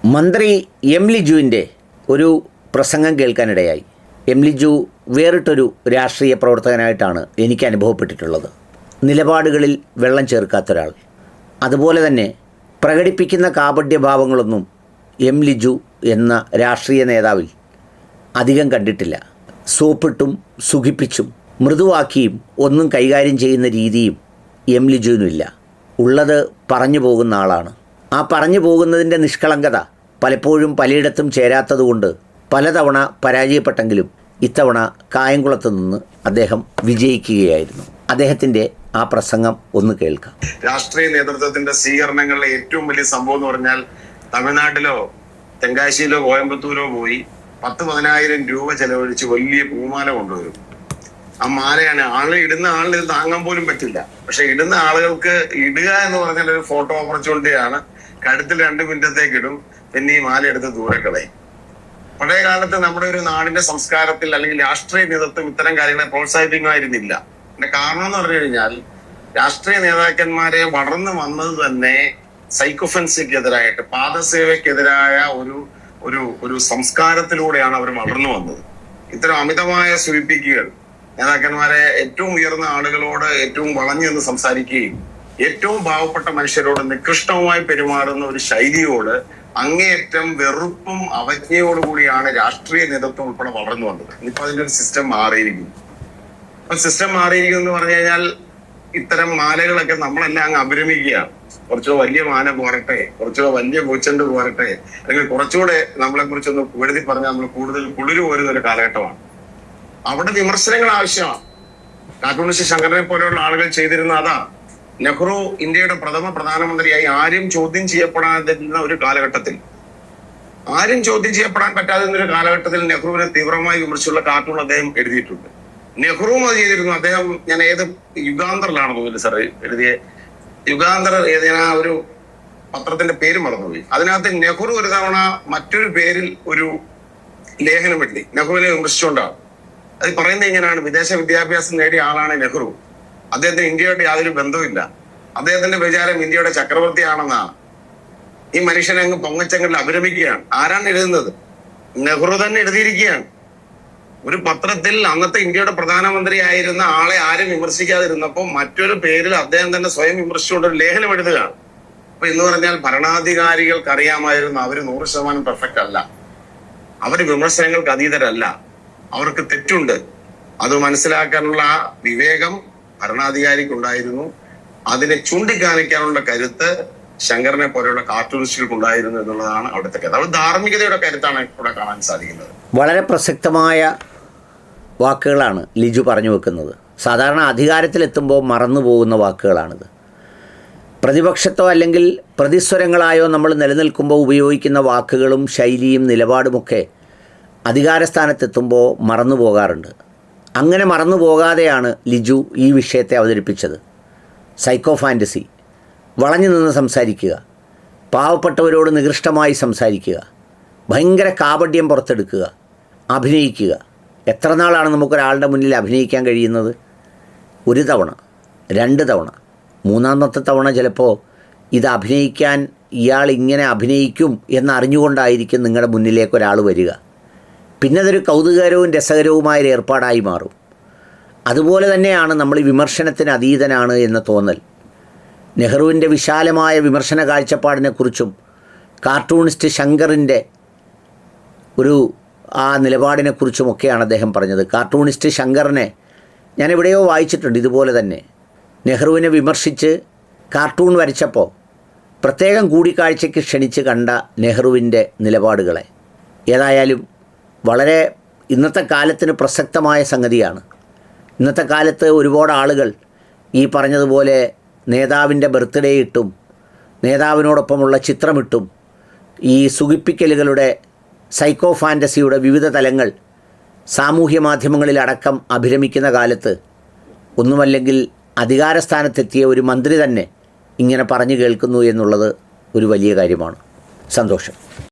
മന്ത്രി എം ലിജുവിൻ്റെ ഒരു പ്രസംഗം കേൾക്കാനിടയായി. എം ലിജു വേറിട്ടൊരു രാഷ്ട്രീയ പ്രവർത്തകനായിട്ടാണ് എനിക്ക് അനുഭവപ്പെട്ടിട്ടുള്ളത്. നിലപാടുകളിൽ വെള്ളം ചേർക്കാത്തൊരാൾ. അതുപോലെ തന്നെ പ്രകടിപ്പിക്കുന്ന കാപഢ്യഭാവങ്ങളൊന്നും എം ലിജു എന്ന രാഷ്ട്രീയ നേതാവിൽ അധികം കണ്ടിട്ടില്ല. സോപ്പിട്ടും സുഖിപ്പിച്ചും മൃദുവാക്കിയും ഒന്നും കൈകാര്യം ചെയ്യുന്ന രീതിയും എം ലിജുവിനുമില്ല. ഉള്ളത് പറഞ്ഞു പോകുന്ന ആളാണ്. ആ പറഞ്ഞു പോകുന്നതിൻ്റെ നിഷ്കളങ്കത പലപ്പോഴും പലയിടത്തും ചേരാത്തതുകൊണ്ട് പലതവണ പരാജയപ്പെട്ടെങ്കിലും ഇത്തവണ കായംകുളത്ത് നിന്ന് അദ്ദേഹം വിജയിക്കുകയായിരുന്നു. അദ്ദേഹത്തിൻ്റെ ആ പ്രസംഗം ഒന്ന് കേൾക്കാം. രാഷ്ട്രീയ നേതൃത്വത്തിന്റെ സ്വീകരണങ്ങളിലെ ഏറ്റവും വലിയ സംഭവം എന്ന് പറഞ്ഞാൽ തമിഴ്നാട്ടിലോ തെങ്കാശിയിലോ കോയമ്പത്തൂരോ പോയി 10,000-10,000 രൂപ ചെലവഴിച്ച് വലിയ പൂമാല കൊണ്ടുവരും. ആ മാലയാണ് ഇടുന്ന ആളിന് ഇത് താങ്ങാൻ പോലും പറ്റില്ല. പക്ഷെ ഇടുന്ന ആളുകൾക്ക് ഇടുക എന്ന് പറഞ്ഞാൽ ഒരു ഫോട്ടോ ഓപ്പർച്യൂണിറ്റിയാണ്. കഴുത്തിൽ 2 മിനിറ്റത്തേക്ക് ഇടും, പിന്നെ ഈ മാല എടുത്ത് ദൂരെ കളയും. പഴയ കാലത്ത് നമ്മുടെ ഒരു നാടിന്റെ സംസ്കാരത്തിൽ അല്ലെങ്കിൽ രാഷ്ട്രീയ നേതൃത്വം ഇത്തരം കാര്യങ്ങളെ പ്രോത്സാഹിപ്പിക്കുമായിരുന്നില്ല. അതിന്റെ കാരണം എന്ന് പറഞ്ഞു കഴിഞ്ഞാൽ രാഷ്ട്രീയ നേതാക്കന്മാരെ വളർന്നു വന്നത് തന്നെ സൈക്കോഫെൻസിക്കെതിരായിട്ട്, പാദസേവയ്ക്കെതിരായ ഒരു സംസ്കാരത്തിലൂടെയാണ് അവർ വളർന്നു വന്നത്. ഇത്തരം അമിതമായ സൂചിപ്പിക്കുകകൾ നേതാക്കന്മാരെ ഏറ്റവും ഉയർന്ന ആളുകളോട് ഏറ്റവും വളഞ്ഞു നിന്ന് സംസാരിക്കുകയും ഏറ്റവും പാവപ്പെട്ട മനുഷ്യരോട് നികൃഷ്ടവുമായി പെരുമാറുന്ന ഒരു ശൈലിയോട് അങ്ങേയറ്റം വെറുപ്പും അവജ്ഞയോടുകൂടിയാണ് രാഷ്ട്രീയ നേതൃത്വം ഉൾപ്പെടെ വളർന്നു വന്നത്. ഇനിയിപ്പോ അതിന്റെ ഒരു സിസ്റ്റം മാറിയിരിക്കുന്നു. സിസ്റ്റം മാറിയിരിക്കുന്നു എന്ന് പറഞ്ഞു കഴിഞ്ഞാൽ ഇത്തരം മാലകളൊക്കെ നമ്മളെല്ലാം അങ്ങ് അഭിരമിക്കുകയാണ്. കുറച്ചുകൂടെ വലിയ മാല പോരട്ടെ, കുറച്ചുകൂടെ വലിയ പൂച്ചെണ്ട് പോരട്ടെ, അല്ലെങ്കിൽ കുറച്ചുകൂടെ നമ്മളെ കുറിച്ചൊന്ന് എഴുതി പറഞ്ഞാൽ നമ്മൾ കൂടുതൽ കുളിര് പോരുന്ന ഒരു കാലഘട്ടമാണ്. അവിടെ വിമർശനങ്ങൾ ആവശ്യമാണ്. കാർട്ടൂണിസ്റ്റ് ശങ്കരനെ പോലെയുള്ള ആളുകൾ ചെയ്തിരുന്ന അതാ. നെഹ്റു ഇന്ത്യയുടെ പ്രഥമ പ്രധാനമന്ത്രിയായി ആരും ചോദ്യം ചെയ്യപ്പെടാതിരുന്ന ഒരു കാലഘട്ടത്തിൽ, ആരും ചോദ്യം ചെയ്യപ്പെടാൻ പറ്റാതിരുന്ന ഒരു കാലഘട്ടത്തിൽ നെഹ്റുവിനെ തീവ്രമായി വിമർശിച്ചുള്ള കാർട്ടൂൺ അദ്ദേഹം എഴുതിയിട്ടുണ്ട്. നെഹ്റുവും അത് ചെയ്തിരുന്നു. അദ്ദേഹം, ഞാൻ ഏത് യുഗാന്തറിലാണ് തോന്നുന്നത് സാർ എഴുതിയ യുഗാന്തർ ഏതിനാ ഒരു പത്രത്തിന്റെ പേര് മറന്നുപോയി. അതിനകത്ത് നെഹ്റു ഒരു തവണ മറ്റൊരു പേരിൽ ഒരു ലേഖനം എഴുതി നെഹ്റുവിനെ വിമർശിച്ചുകൊണ്ടാണ്. അത് പറയുന്നത് ഇങ്ങനെയാണ്: വിദേശ വിദ്യാഭ്യാസം നേടിയ ആളാണ് നെഹ്റു, അദ്ദേഹത്തിന് ഇന്ത്യയുടെ യാതൊരു ബന്ധവുമില്ല, അദ്ദേഹത്തിന്റെ വിചാരം ഇന്ത്യയുടെ ചക്രവർത്തിയാണെന്നാണ്. ഈ മനുഷ്യനെ അങ്ങ് പൊങ്ങച്ചങ്ങളിൽ അഭിരമിക്കുകയാണ്. ആരാണ് എഴുതുന്നത്? നെഹ്റു തന്നെ എഴുതിയിരിക്കുകയാണ്. ഒരു പത്രത്തിൽ അന്നത്തെ ഇന്ത്യയുടെ പ്രധാനമന്ത്രി ആയിരുന്ന ആളെ ആരും വിമർശിക്കാതിരുന്നപ്പോൾ മറ്റൊരു പേരിൽ അദ്ദേഹം തന്നെ സ്വയം വിമർശിച്ചുകൊണ്ട് ഒരു ലേഖനം എഴുതുകയാണ്. അപ്പൊ എന്ന് പറഞ്ഞാൽ ഭരണാധികാരികൾക്ക് അറിയാമായിരുന്നു അവർ 100% പെർഫെക്റ്റ് അല്ല, അവർ വിമർശനങ്ങൾക്ക് അതീതരല്ല, അവർക്ക് തെറ്റുണ്ട്. അത് മനസ്സിലാക്കാനുള്ള ആ വിവേകം ഭരണാധികാരിക്കുണ്ടായിരുന്നു. അതിനെ ചൂണ്ടിക്കാണിക്കാനുള്ള കരുത്ത് ശങ്കരനെ പോലെയുള്ള കാർട്ടൂണിസ്റ്റുകൾക്ക് ഉണ്ടായിരുന്നു എന്നുള്ളതാണ് അവിടുത്തെ കഥ. അത് ധാർമ്മികതയുടെ കരുത്താണ് ഇവിടെ കാണാൻ സാധിക്കുന്നത്. വളരെ പ്രസക്തമായ വാക്കുകളാണ് ലിജു പറഞ്ഞു വെക്കുന്നത്. സാധാരണ അധികാരത്തിലെത്തുമ്പോൾ മറന്നു പോകുന്ന വാക്കുകളാണിത്. പ്രതിപക്ഷത്തോ അല്ലെങ്കിൽ പ്രതിസ്വരങ്ങളായോ നമ്മൾ നിലനിൽക്കുമ്പോൾ ഉപയോഗിക്കുന്ന വാക്കുകളും ശൈലിയും നിലപാടുമൊക്കെ അധികാരസ്ഥാനത്തെത്തുമ്പോൾ മറന്നു പോകാറുണ്ട്. അങ്ങനെ മറന്നു പോകാതെയാണ് ലിജു ഈ വിഷയത്തെ അവതരിപ്പിച്ചത്. സൈക്കോ ഫാൻറ്റസി, വളഞ്ഞു നിന്ന് സംസാരിക്കുക, പാവപ്പെട്ടവരോട് നികൃഷ്ടമായി സംസാരിക്കുക, ഭയങ്കര കാപഢ്യം പുറത്തെടുക്കുക, അഭിനയിക്കുക. എത്ര നാളാണ് നമുക്കൊരാളുടെ മുന്നിൽ അഭിനയിക്കാൻ കഴിയുന്നത്? 1 തവണ, 2 തവണ, 3-ാമത്തെ തവണ ചിലപ്പോൾ ഇത് അഭിനയിക്കാൻ ഇയാൾ ഇങ്ങനെ അഭിനയിക്കും എന്നറിഞ്ഞുകൊണ്ടായിരിക്കും നിങ്ങളുടെ മുന്നിലേക്ക് ഒരാൾ വരിക. പിന്നെ അതൊരു കൗതുകകരവും രസകരവുമായ ഒരു ഏർപ്പാടായി മാറും. അതുപോലെ തന്നെയാണ് നമ്മൾ ഈ വിമർശനത്തിന് അതീതനാണ് എന്ന തോന്നൽ. നെഹ്റുവിൻ്റെ വിശാലമായ വിമർശന കാഴ്ചപ്പാടിനെക്കുറിച്ചും കാർട്ടൂണിസ്റ്റ് ശങ്കറിൻ്റെ ആ നിലപാടിനെക്കുറിച്ചുമൊക്കെയാണ് അദ്ദേഹം പറഞ്ഞത്. കാർട്ടൂണിസ്റ്റ് ശങ്കറിനെ ഞാൻ എവിടെയോ വായിച്ചിട്ടുണ്ട്. ഇതുപോലെ തന്നെ നെഹ്റുവിനെ വിമർശിച്ച് കാർട്ടൂൺ വരച്ചപ്പോൾ പ്രത്യേകം കൂടിക്കാഴ്ചയ്ക്ക് ക്ഷണിച്ച് കണ്ട നെഹ്റുവിൻ്റെ നിലപാടുകളെ. ഏതായാലും വളരെ ഇന്നത്തെ കാലത്തിന് പ്രസക്തമായ സംഗതിയാണ്. ഇന്നത്തെ കാലത്ത് ഒരുപാട് ആളുകൾ ഈ പറഞ്ഞതുപോലെ നേതാവിൻ്റെ ബർത്ത്ഡേ ഇട്ടും നേതാവിനോടൊപ്പമുള്ള ചിത്രമിട്ടും ഈ സുഖിപ്പിക്കലുകളുടെ സൈക്കോ ഫാൻറ്റസിയുടെ വിവിധ തലങ്ങൾ സാമൂഹ്യ മാധ്യമങ്ങളിലടക്കം അഭിരമിക്കുന്ന കാലത്ത് ഒന്നുമല്ലെങ്കിൽ അധികാരസ്ഥാനത്തെത്തിയ ഒരു മന്ത്രി തന്നെ ഇങ്ങനെ പറഞ്ഞു കേൾക്കുന്നു എന്നുള്ളത് ഒരു വലിയ കാര്യമാണ്. സന്തോഷം.